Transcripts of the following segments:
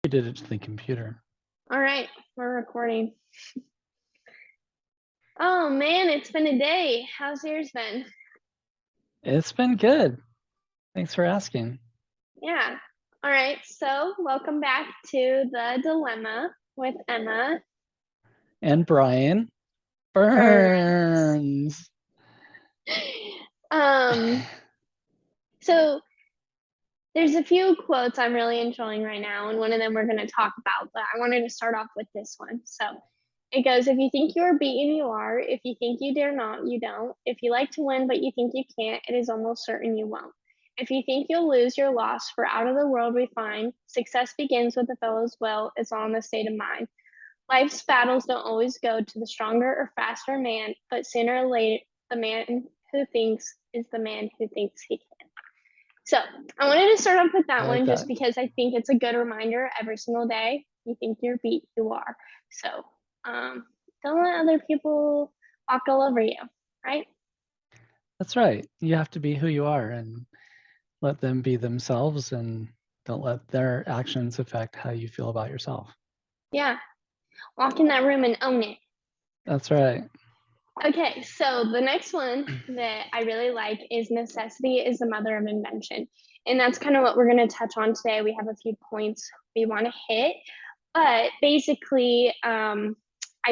You did it to the computer. All right, we're recording. Oh man, it's been a day. How's yours been? It's been good. Thanks for asking. Yeah. All right, so welcome back to the dilemma with Emma And Brian Burns. Burns. Um, so there's a few quotes I'm really enjoying right now, and one of them we're going to talk about, but I wanted to start off with this one. So it goes, if you think you are beaten, you are. If you think you dare not, you don't. If you like to win, but you think you can't, it is almost certain you won't. If you think you'll lose, you're lost, for out of the world we find success begins with the fellow's will, it's all in the state of mind. Life's battles don't always go to the stronger or faster man, but sooner or later, the man who thinks is the man who thinks he can. So I wanted to start off with I that like one just that. because I think it's a good reminder every single day. You think you're beat, you are. So don't let other people walk all over you, right? That's right. You have to be who you are and let them be themselves and don't let their actions affect how you feel about yourself. Yeah. Walk in that room and own it. That's right. Okay, so the next one that I really like is necessity is the mother of invention. And that's kind of what we're going to touch on today. We have a few points we want to hit. But basically, I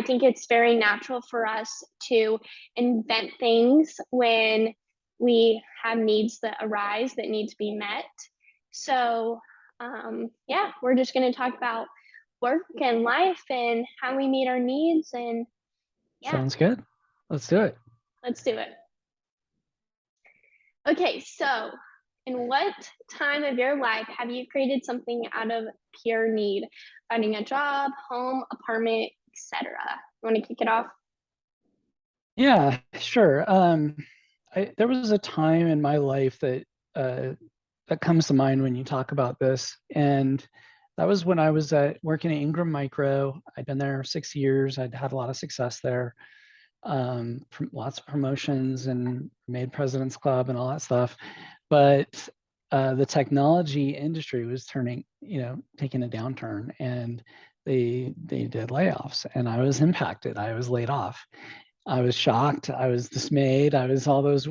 think it's very natural for us to invent things when we have needs that arise that need to be met. So, yeah, we're just going to talk about work and life and how we meet our needs. And yeah, Sounds good. Let's do it. let's do it. Okay, so in what time of your life have you created something out of pure need? Finding a job, home, apartment, etc. You want to kick it off? Yeah, sure. There was a time in my life uh, that comes to mind when you talk about this, and that was when I was working at Ingram Micro. I'd been there 6 years. I'd had a lot of success there, lots of promotions and made President's Club and all that stuff. But the technology industry was taking a downturn, and they did layoffs, and I was impacted. I was laid off. I was shocked. I was dismayed. I was all those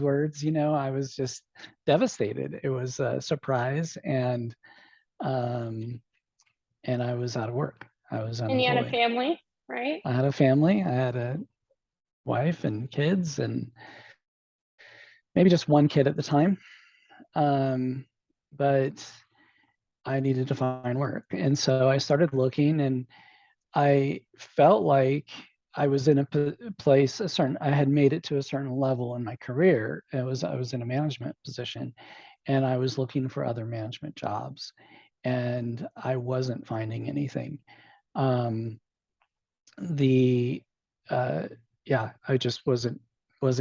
words. I was just devastated. It was a surprise, um, and I was out of work. I was And you had a unemployed. family, right? I had a family. I had a wife and kids, and maybe just one kid at the time. But I needed to find work, and so I started looking, and I felt like I was in a place, I had made it to a certain level in my career. I was in a management position, and I was looking for other management jobs, and I wasn't finding anything. Um, the yeah, I just wasn't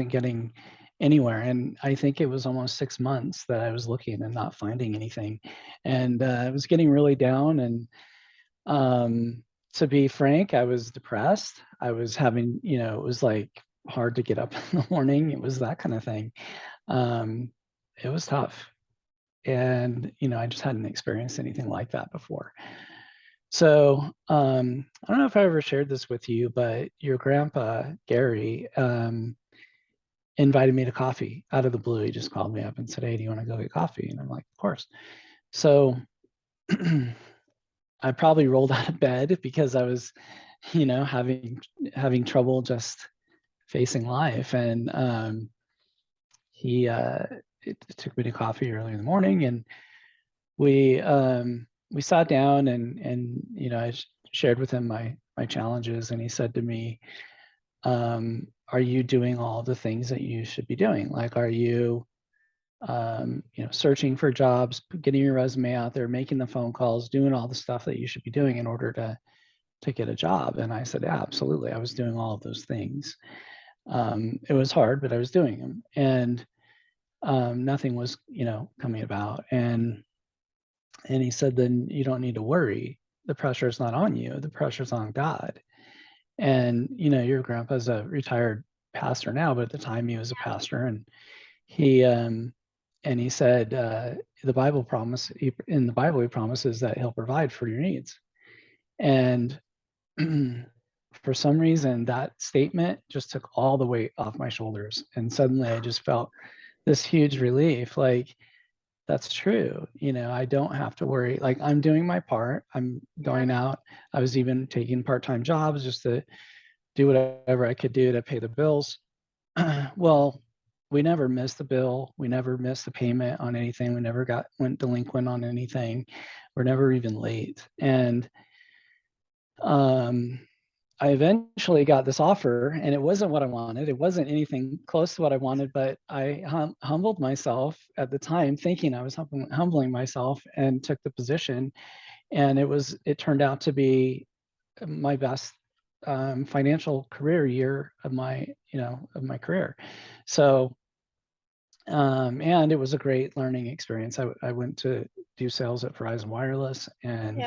getting anywhere, and I think it was almost 6 months that I was looking and not finding anything, and I was getting really down. And to be frank, I was depressed. I was having, it was like hard to get up in the morning. It was that kind of thing. Um, it was tough. And, I just hadn't experienced anything like that before. So I don't know if I ever shared this with you, but your grandpa, Gary, invited me to coffee out of the blue. He just called me up and said, "Hey, do you want to go get coffee?" And I'm like, "Of course." So I probably rolled out of bed because I was, having trouble just facing life. And he it took me to coffee early in the morning, and we sat down, and I shared with him my challenges, and he said to me, "Are you doing all the things that you should be doing? Like, are you searching for jobs, getting your resume out there, making the phone calls, doing all the stuff that you should be doing in order to get a job?" And I said, "Yeah, absolutely. I was doing all of those things. It was hard, but I was doing them." And nothing was, coming about. And he said, "Then you don't need to worry. The pressure is not on you. The pressure's on God." And, your grandpa's a retired pastor now, but at the time he was a pastor. And he and he said, the Bible promise in the Bible, he promises that he'll provide for your needs. And for some reason, that statement just took all the weight off my shoulders. And suddenly I just felt this huge relief. Like, that's true. I don't have to worry. Like, I'm doing my part. I'm going out. I was even taking part-time jobs just to do whatever I could do to pay the bills. Well, we never missed the bill. We never missed a payment on anything. We never went delinquent on anything. We're never even late. And I eventually got this offer, and it wasn't what I wanted. It wasn't anything close to what I wanted, but I humbled myself at the time, thinking I was humbling myself, and took the position. And it turned out to be my best financial career year of my career. So, and it was a great learning experience. I went to do sales at Verizon Wireless and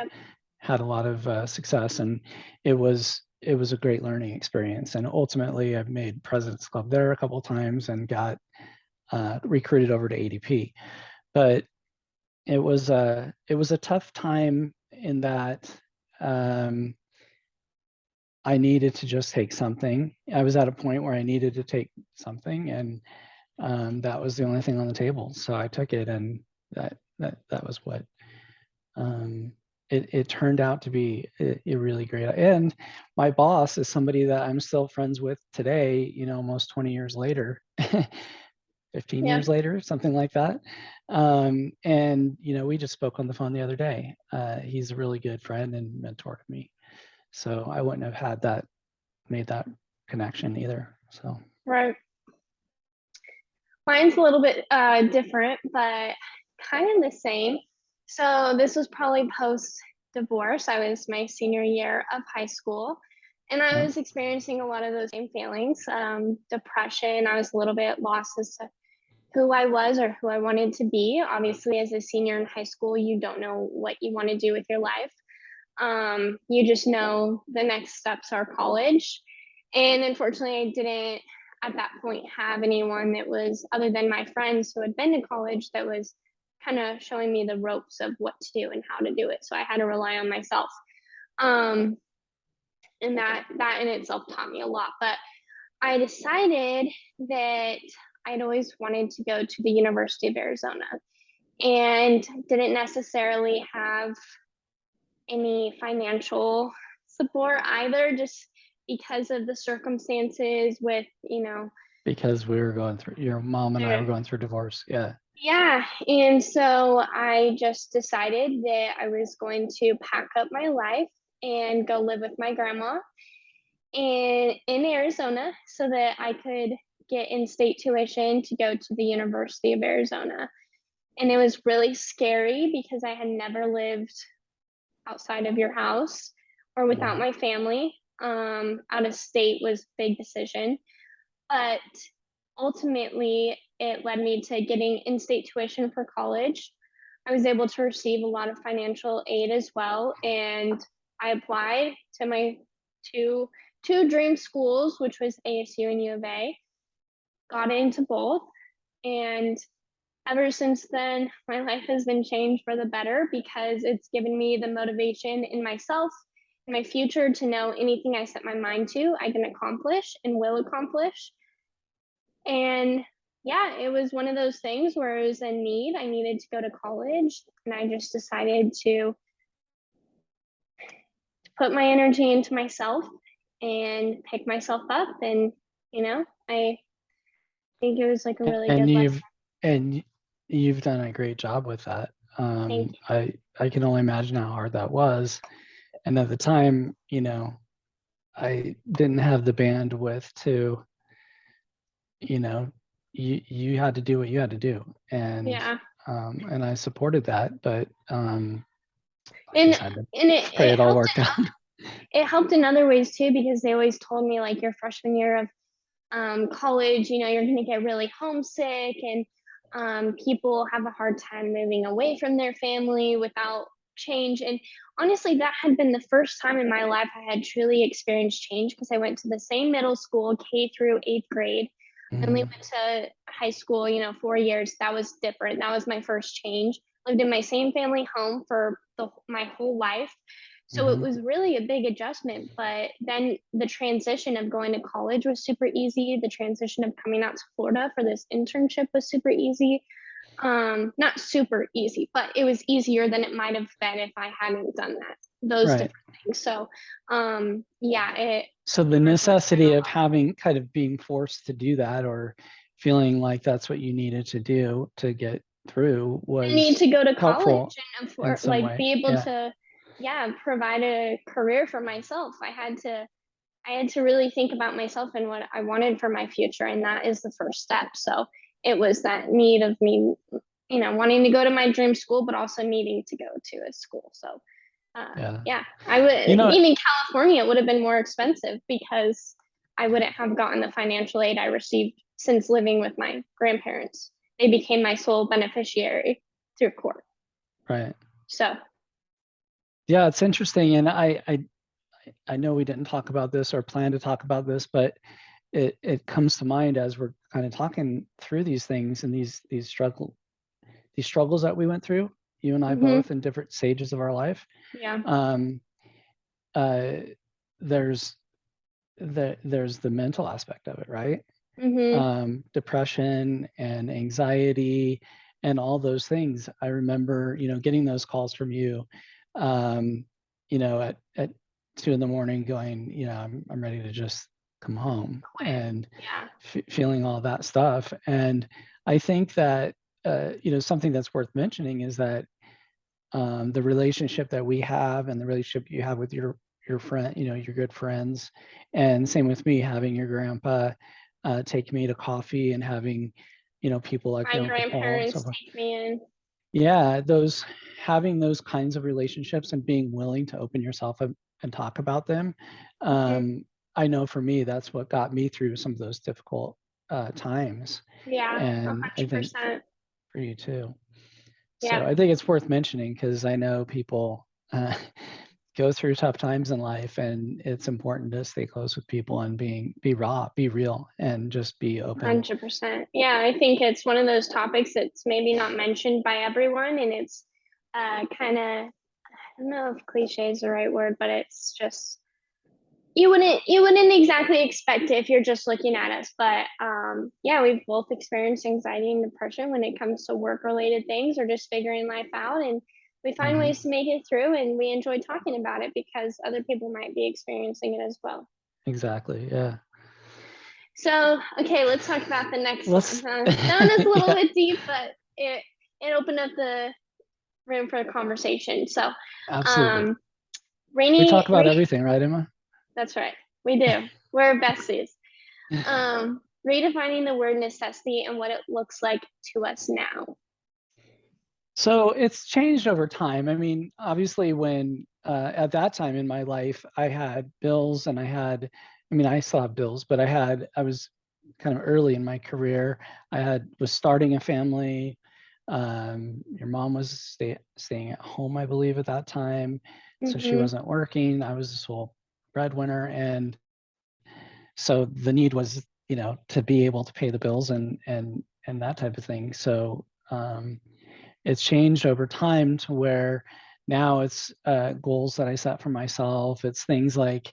had a lot of success, and it was a great learning experience. And ultimately, I've made President's Club there a couple of times and got recruited over to ADP. But it was a tough time in that I needed to just take something. I was at a point where I needed to take something, and that was the only thing on the table. So I took it, and that was what it turned out to be a really great. And my boss is somebody that I'm still friends with today, almost 20 years later, 15 years later, something like that. And, we just spoke on the phone the other day. He's a really good friend and mentor to me. So I wouldn't have made that connection either. So. Right. Mine's a little bit different, but kind of the same. So this was probably post divorce. I was my senior year of high school, and I was experiencing a lot of those same feelings, depression. I was a little bit lost as to who I was or who I wanted to be. Obviously, as a senior in high school, you don't know what you want to do with your life. You just know the next steps are college. And unfortunately, I didn't at that point have anyone that was, other than my friends who had been to college, that was kind of showing me the ropes of what to do and how to do it. So I had to rely on myself. And that in itself taught me a lot. But I decided that I'd always wanted to go to the University of Arizona and didn't necessarily have any financial support either, just because of the circumstances with, because we were going through, your mom and I were going through divorce. Yeah. And so I just decided that I was going to pack up my life and go live with my grandma in Arizona so that I could get in-state tuition to go to the University of Arizona. And it was really scary because I had never lived outside of your house or without my family. Out of state was a big decision, but ultimately it led me to getting in-state tuition for college. I was able to receive a lot of financial aid as well, and I applied to my two dream schools, which was ASU and U of A. Got into both, and ever since then, my life has been changed for the better because it's given me the motivation in myself, in my future, to know anything I set my mind to, I can accomplish and will accomplish. And yeah, it was one of those things where it was a need. I needed to go to college, and I just decided to put my energy into myself and pick myself up. And, I think it was like a really good lesson. And you've done a great job with that. I can only imagine how hard that was. And at the time, I didn't have the bandwidth to, you had to do what you had to do. And and I supported that, but and it all worked out. It helped in other ways too, because they always told me, like, your freshman year of college, you're going to get really homesick, and people have a hard time moving away from their family without change. And honestly, that had been the first time in my life I had truly experienced change, because I went to the same middle school, K through 8th grade. I only Mhm. went to high school, 4 years. That was different. That was my first change. Lived in my same family home for my whole life. So it Mhm. was really a big adjustment. But then the transition of going to college was super easy. The transition of coming out to Florida for this internship was super easy. Not super easy, but it was easier than it might have been if I hadn't done those Right. different things. So yeah, it So the really been necessity a of lot. having kind of being forced to do that or feeling like that's what you needed to do to get through I need was to go to helpful college and in for some like way. be able Yeah. to, yeah, provide a career for myself. I had to really think about myself and what I wanted for my future, and that is the first step. So it was that need of me, wanting to go to my dream school, but also needing to go to a school. So Yeah. yeah, I would, You know, being in California, it would have been more expensive because I wouldn't have gotten the financial aid I received since living with my grandparents. They became my sole beneficiary through court. right. So, Yeah, it's interesting. And I know we didn't talk about this or plan to talk about this, but it comes to mind as we're kind of talking through these things and these struggles that we went through, you and I mhm, both in different stages of our life. yeah, Um, uh, there's there's the mental aspect of it, right? mhm, Depression and anxiety and all those things. I remember, getting those calls from you, um, at 2 in the morning going, I'm ready to just come home quit. and Yeah, feeling all that stuff. And I think that, something that's worth mentioning is that the relationship that we have and the relationship you have with your friend, your good friends, and same with me having your grandpa take me to coffee and having, people like my your Uncle Paul and so grandparents forth. take me in. Yeah, those having those kinds of relationships and being willing to open yourself up and talk about them. Mhm, Um, I know for me, that's what got me through some of those difficult times, yeah, a and I hundred think percent. for you too. So Yeah, I think it's worth mentioning because I know people go through tough times in life, and it's important to stay close with people and be raw, be real, and just be open. 100%. Yeah, I think it's one of those topics that's maybe not mentioned by everyone, and it's kind of, I don't know if cliche is the right word, but it's just you wouldn't exactly expect it if you're just looking at us. But yeah, we've both experienced anxiety and depression when it comes to work related things or just figuring life out, and we find Mhm. ways to make it through, and we enjoy talking about it because other people might be experiencing it as well. Exactly. Yeah. So, okay, let's talk about the next one. Let's. That one is a little Yeah. bit deep, but it opened up the room for conversation. So, Absolutely. um, We rainy, talk about everything, right, Emma? that's right, we do. We're besties. Redefining the word necessity and what it looks like to us now. So it's changed over time. I mean, obviously, when at that time in my life, I had bills and I mean, I still have bills, but I was kind of early in my career. Was starting a family. Your mom was staying at home, I believe, at that time. So she Mm-hmm. wasn't working. I was the sole breadwinner. And so the need was, to be able to pay the bills and that type of thing. So, it's changed over time to where now it's goals that I set for myself. It's things like,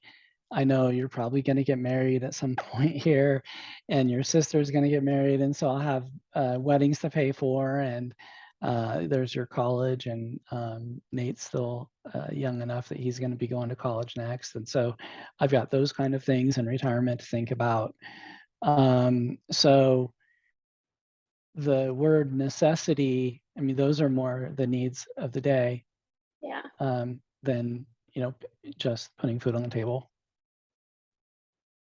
I know you're probably going to get married at some point here, and your sister's going to get married, and so I'll have weddings to pay for, and there's your college, and Nate's still young enough that he's going to be going to college next, and so I've got those kind of things and retirement to think about. So the word necessity, I mean, those are more the needs of the day Yeah, than, just putting food on the table.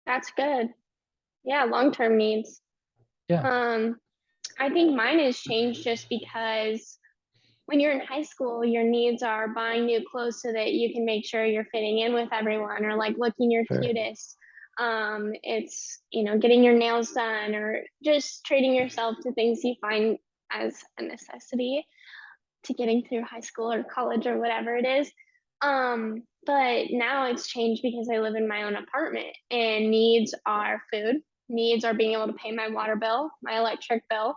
that's good. Yeah, long-term needs. Yeah, Um, I think mine has changed just because when you're in high school, your needs are buying new clothes so that you can make sure you're fitting in with everyone or like looking your sure. cutest. It's, getting your nails done or just treating yourself to things you find as a necessity to getting through high school or college or whatever it is. But now it's changed because I live in my own apartment and needs are food. needs are being able to pay my water bill, my electric bill,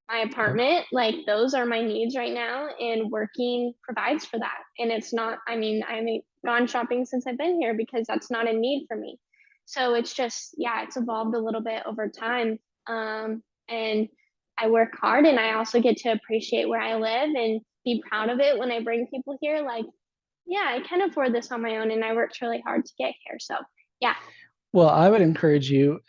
my apartment. Like those are my needs right now, and working provides for that. And it's not, I mean, I haven't gone shopping since I've been here because that's not a need for me. So it's just, yeah, it's evolved a little bit over time. And I work hard, and I also get to appreciate where I live and be proud of it when I bring people here. Like, yeah, I can afford this on my own, and I worked really hard to get here. So yeah. Well, I would encourage you,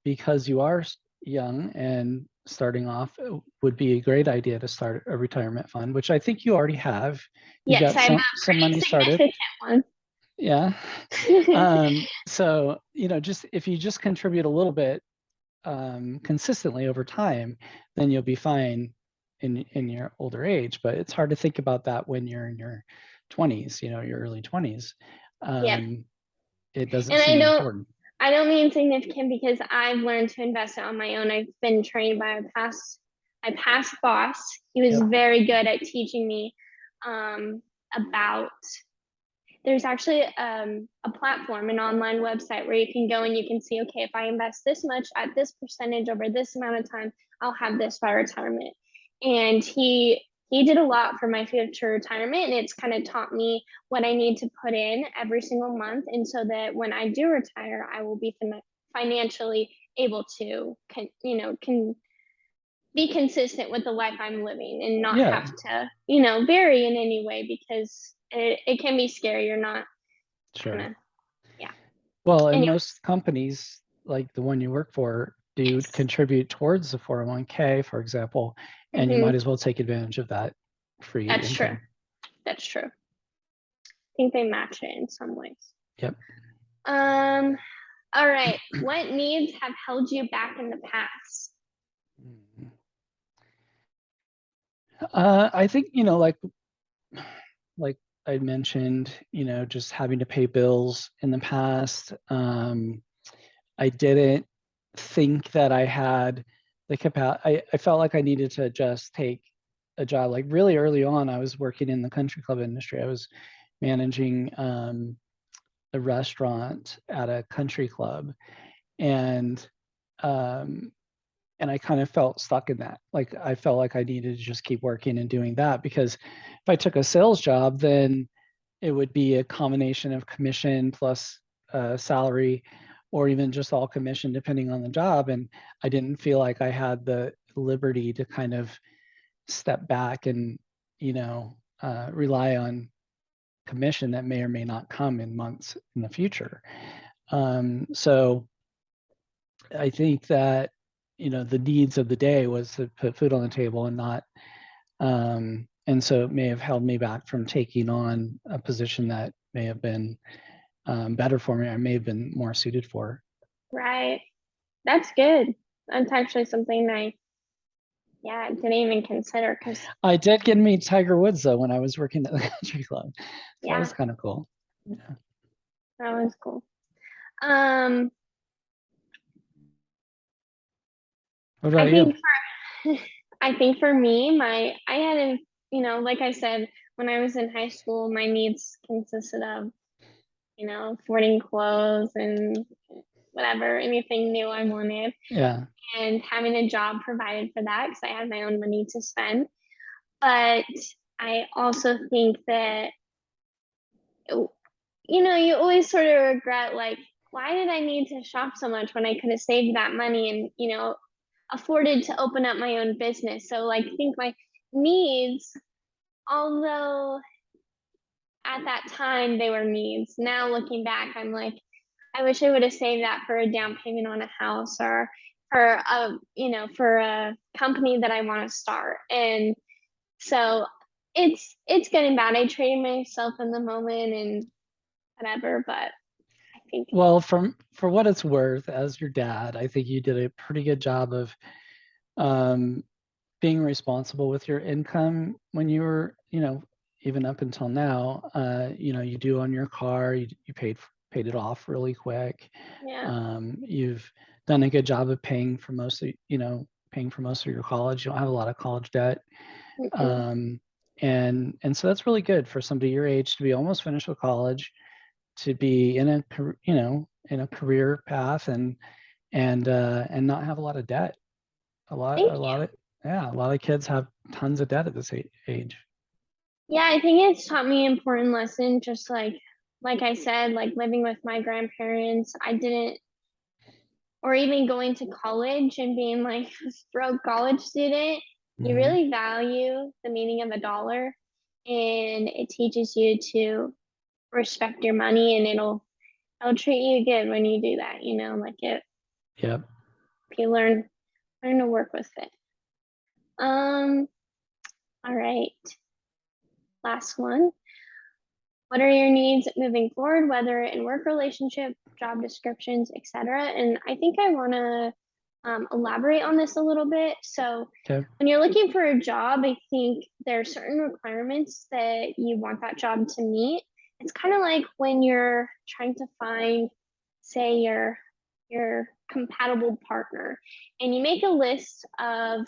because you are young and starting off, would be a great idea to start a retirement fund, which I think you already have. You Yes, got I have a some money pretty started. significant Yeah. one. So, just if you just contribute a little bit consistently over time, then you'll be fine in your older age. But it's hard to think about that when you're in your 20s, your early 20s. Yep. It doesn't And seem important. I don't mean significant because I've learned to invest it on my own. I've been trained by my past boss. He was Yep. very good at teaching me about. There's actually a platform, an online website where you can go and you can see, okay, if I invest this much at this percentage over this amount of time, I'll have this by retirement. And he did a lot for my future retirement, and it's kind of taught me what I need to put in every single month, and so that when I do retire, I will be financially able to can be consistent with the life I'm living and not Yeah, have to vary in any way, because it can be scary. You're not sure. kind of, yeah. Well, and Anyway, most companies, like the one you work for, do yes. contribute towards the 401k, for example, and you might as well take advantage of that free That's true. income. That's true. I think they match it in some ways. Yep. Um, all right. What needs have held you back in the past? I think, like I mentioned, just having to pay bills in the past. I didn't think that I had the capacity. I felt like I needed to just take a job. Like really early on, I was working in the country club industry. I was managing a restaurant at a country club, and um, and I kind of felt stuck in that. Like I felt like I needed to just keep working and doing that, because if I took a sales job, then it would be a combination of commission plus salary, or even just all commission depending on the job. And I didn't feel like I had the liberty to kind of step back and rely on commission that may or may not come in months in the future. So I think that the needs of the day was to put food on the table and not and so it may have held me back from taking on a position that may have been better for me. I may have been more suited for. Right. That's good. That's actually something didn't even consider, because I did get to meet Tiger Woods though when I was working at the country club. So that was yeah, kind of cool. Yeah. that was cool. Um, What I about you? think I think for me, I had a, like I said, when I was in high school, my needs consisted of, affording clothes and whatever, anything new I wanted, Yeah. and having a job provided for that because I had my own money to spend. But I also think that, you always sort of regret, like, why did I need to shop so much when I could have saved that money and, afforded to open up my own business. So, like, I think my needs, although at that time they were needs, now looking back, I'm like, I wish I would have saved that for a down payment on a house, or for a company that I want to start. And so it's good and bad. I traded myself in the moment and whatever, but I think, Well, for what it's worth, as your dad, I think you did a pretty good job of um, being responsible with your income when you were, even up until now. You do on your car, you paid it off really quick. yeah. You've done a good job of paying for most of, your college. You don't have a lot of college debt. Mm-mm. And so that's really good for somebody your age to be almost finished with college, to be in a career path, and and not have a lot of debt. A lot Thank of you. yeah, a lot of kids have tons of debt at this age. Yeah, I think it's taught me an important lesson, just like I said, like living with my grandparents. I didn't, or even going to college and being like a broke college student, you Hmm. really value the meaning of a dollar, and it teaches you to respect your money, and it'll treat you good when you do that, like it Yep. you learn to work with it. Um, all right. Last one. What are your needs moving forward, whether in work relationship, job descriptions, etc.? And I think I want to elaborate on this a little bit. So, Okay. when you're looking for a job, I think there are certain requirements that you want that job to meet. It's kind of like when you're trying to find, say, your compatible partner, and you make a list of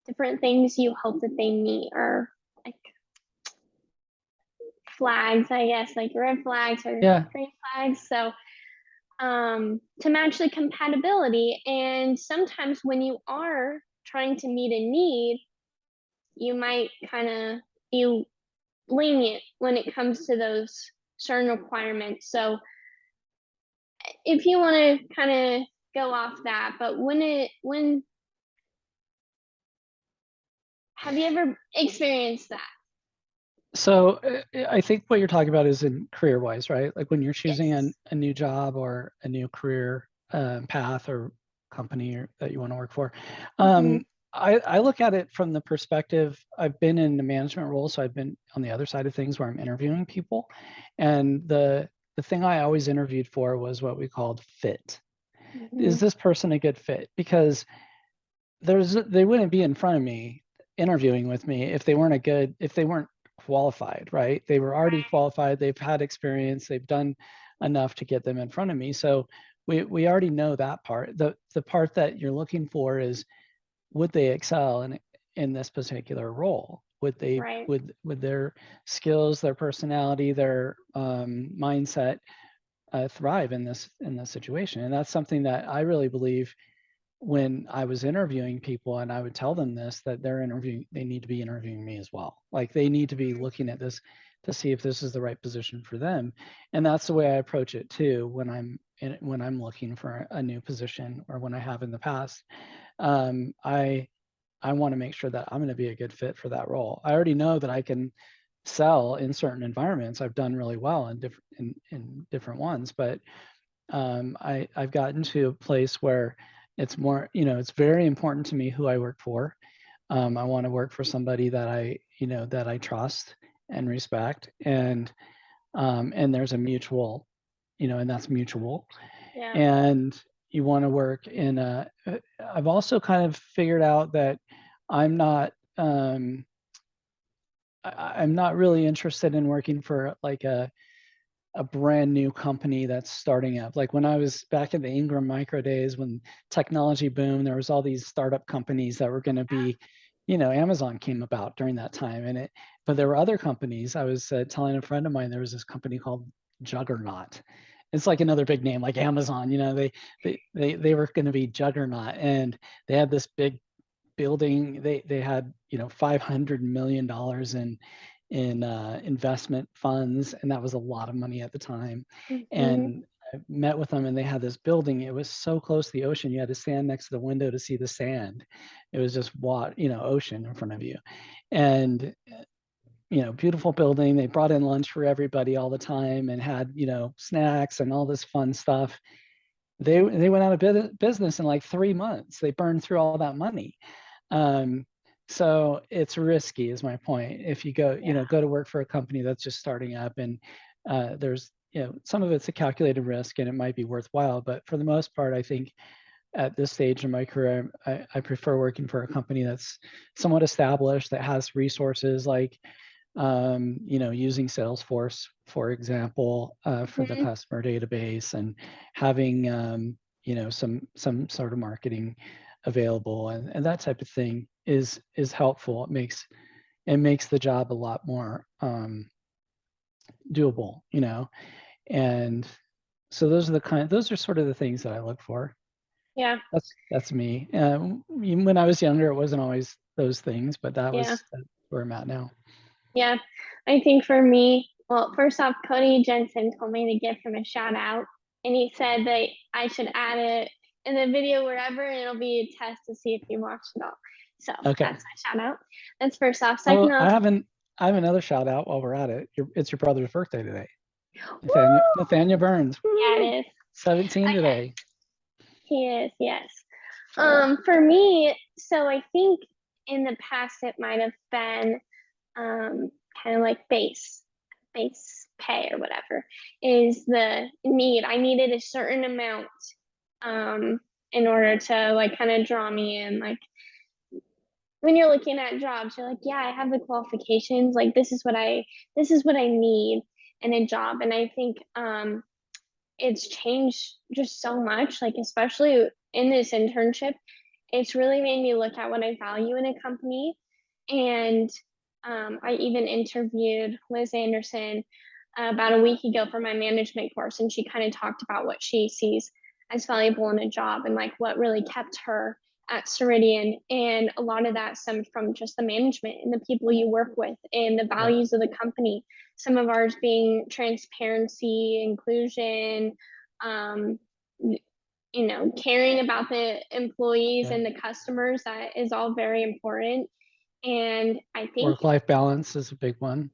different things you hope that they meet, or like flags, I guess, like red flags or Yeah. green flags. So to match the compatibility. And sometimes when you are trying to meet a need, you might kind of be lenient when it comes to those certain requirements. So if you want to kind of go off that, but when have you ever experienced that? So I think what you're talking about is in career wise, right? Like when you're choosing Yes. a new job or a new career path or company that you want to work for. Hmm. I look at it from the perspective, I've been in the management role, so I've been on the other side of things where I'm interviewing people. And the thing I always interviewed for was what we called fit. Is Hmm. this person a good fit? Because they wouldn't be in front of me interviewing with me if they weren't qualified, right? They were already Right. qualified, they've had experience, they've done enough to get them in front of me. So we already know that part. The part that you're looking for is, would they excel in this particular role? Would they Right. would their skills, their personality, their mindset thrive in this situation? And that's something that I really believe when I was interviewing people, and I would tell them this, that they need to be interviewing me as well. Like they need to be looking at this to see if this is the right position for them. And that's the way I approach it too when I'm looking for a new position, or when I have in the past. I want to make sure that I'm going to be a good fit for that role. I already know that I can sell in certain environments. I've done really well in different ones, but I've gotten to a place where it's more, it's very important to me who I work for. I want to work for somebody that that I trust and respect, and there's a mutual, and that's mutual. Yeah. And you want to work in I've also kind of figured out that I'm not, I'm not really interested in working for like a brand new company that's starting up. Like when I was back in the Ingram Micro days, when technology boomed, there was all these startup companies that were going to be, Amazon came about during that time, but there were other companies. I was telling a friend of mine, there was this company called Juggernaut. It's like another big name, like Amazon. They were going to be Juggernaut, and they had this big building. They had $500 million in investment funds, and that was a lot of money at the time. Hmm. And I met with them, and they had this building. It was so close to the ocean, you had to stand next to the window to see the sand. It was just ocean in front of you, and beautiful building. They brought in lunch for everybody all the time, and had snacks and all this fun stuff. They went out of business in like 3 months. They burned through all that money. um, so it's risky, is my point. If you go, Yeah. go to work for a company that's just starting up, and there's, some of it's a calculated risk, and it might be worthwhile. But for the most part, I think at this stage in my career, I prefer working for a company that's somewhat established, that has resources like, using Salesforce, for example, for the Hmm. customer database, and having, some sort of marketing available, and that type of thing is helpful. It makes the job a lot more doable. And so those are sort of the things that I look for. Yeah. That's me. Even when I was younger, it wasn't always those things, but Yeah. that's where I'm at now. Yeah. I think for me, well, first off, Cody Jensen told me to give him a shout out. And he said that I should add it in the video wherever, and it'll be a test to see if you watched it all. So Okay. that's my shout out. That's first off. Oh, Second off, I have another shout out while we're at it. It's your brother's birthday today. woo! Nathaniel Burns. Yeah, Woo! it is. 17 Okay. today. He is, yes. For me, so I think in the past it might have been kind of like base pay or whatever is the need. I needed a certain amount um, in order to like kind of draw me in. Like when you're looking at jobs, you're like, yeah, I have the qualifications. Like this is what I need in a job. And I think it's changed just so much. Like especially in this internship, it's really made me look at what I value in a company. And I even interviewed Liz Anderson about a week ago for my management course, and she kind of talked about what she sees as valuable in a job and like what really kept her at Ceridian. And a lot of that stemmed from just the management and the people you work with and the Yeah. values of the company. Some of ours being transparency, inclusion, um, caring about the employees Yeah. and the customers. That is all very important. And I think Work-life balance is a big one.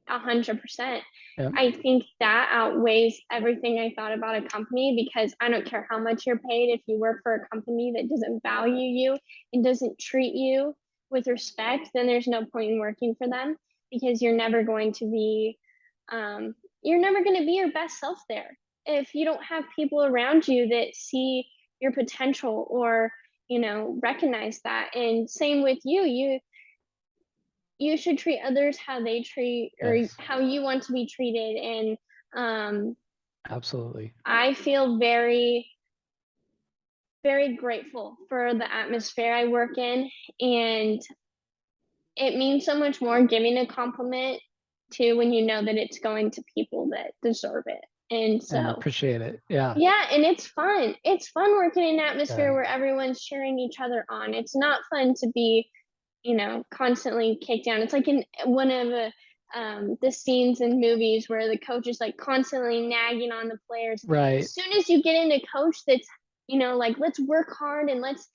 100%. Yeah. I think that outweighs everything I thought about a company because I don't care how much you're paid. If you work for a company that doesn't value you and doesn't treat you with respect, then there's no point in working for them because you're never going to be your best self there. If you don't have people around you that see your potential or, recognize that. And same with you should treat others how they treat or Yes. how you want to be treated. And Absolutely. I feel very, very grateful for the atmosphere I work in. And it means so much more giving a compliment to when you know that it's going to people that deserve it. And And so, appreciate it. Yeah. yeah, and it's fun. It's fun working in an atmosphere Yeah. where everyone's cheering each other on. It's not fun to be constantly kicked down. It's like in one of the scenes in movies where the coach is like constantly nagging on the players. Right. As soon as you get into coach that's, like let's work hard and let's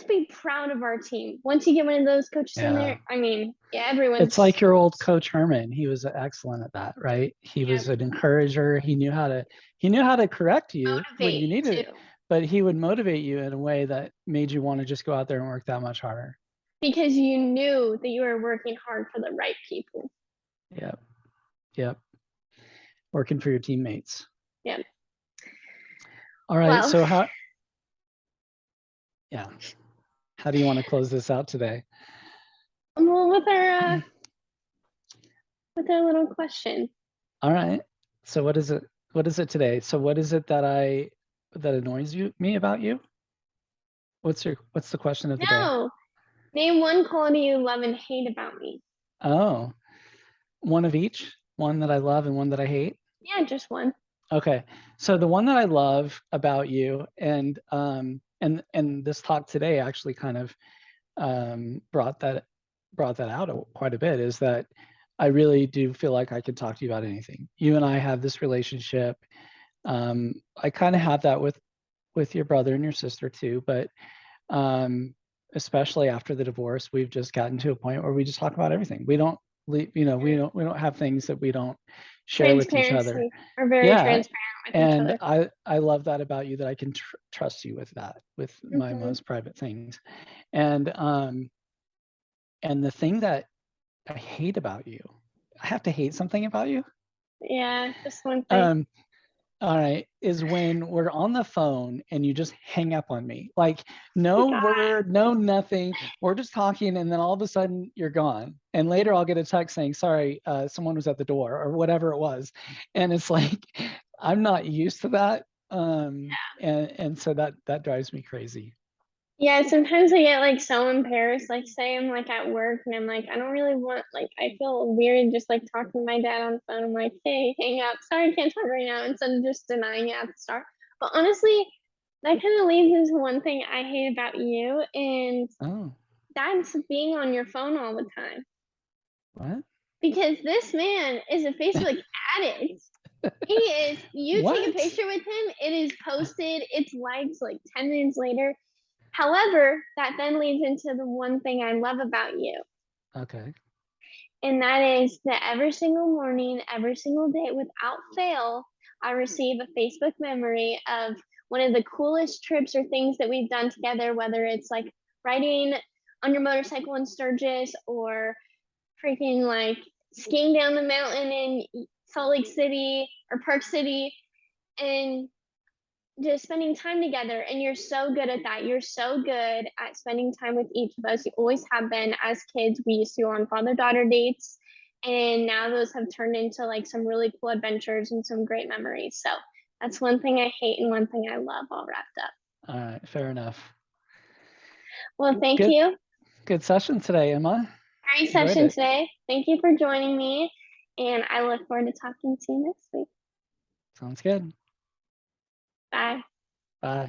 be proud of our team. Once you get one of those coaches in Yeah. there, I mean, yeah, It's everyone's like your old coach Herman. He was excellent at that, right? He yeah, was an encourager. He knew how to correct you when you motivate needed too. it, but he would motivate you in a way that made you want to just go out there and work that much harder. Because you knew that you were working hard for the right people. Yep. Yep. Working for your teammates. Yeah. All right. Well, So yeah. How do you want to close this out today? well, with our little question. All right. So what is it? What is it today? So what is it that annoys me about you? What's the question of the day? No, name one quality you love and hate about me. Oh, one of each, one that I love and one that I hate. Yeah, just one. Okay. So the one that I love about you and this talk today actually kind of brought that out quite a bit is that I really do feel like I can talk to you about anything. You and I have this relationship. I kind of have that with your brother and your sister too, but especially after the divorce, we've just gotten to a point where we just talk about everything. We don't we don't have things that we don't share with each other. Transparency. We're very Yeah. transparent with each And other. I love that about you, that I can trust you with that, with my Mm-hmm. most private things. And the thing that I hate about you, I have to hate something about you. Yeah, just one thing. All right, is when we're on the phone and you just hang up on me. Like no God. word, no nothing. We're just talking and then all of a sudden you're gone. And later I'll get a text saying, sorry, someone was at the door or whatever it was. And it's like, I'm not used to that. And so that drives me crazy. Yeah, sometimes I get like so embarrassed. Like, say I'm like at work and I'm like, I don't really want, like, I feel weird just like talking to my dad on the phone. I'm like, hey, hang up. Sorry, I can't talk right now. Instead of just denying it at the start. But honestly, that kind of leads into one thing I hate about you, and Oh, that's being on your phone all the time. what? Because this man is a Facebook addict. He is. You take a What? picture with him, it is posted, it's liked like 10 minutes later. However, that then leads into the one thing I love about you, Okay. and that is that every single morning, every single day, without fail, I receive a Facebook memory of one of the coolest trips or things that we've done together, whether it's like riding on your motorcycle in Sturgis or freaking like skiing down the mountain in Salt Lake City or Park City, and just spending time together. And you're so good at that. You're so good at spending time with each of us. You always have been. As kids, we used to go on father-daughter dates, and now those have turned into like some really cool adventures and some great memories. So that's one thing I hate and one thing I love, all wrapped up. All right. Fair enough. Well, thank Good. you. Good session today, Emma. Great Enjoyed session it. today. Thank you for joining me, and I look forward to talking to you next week. Sounds good. Bye. Bye.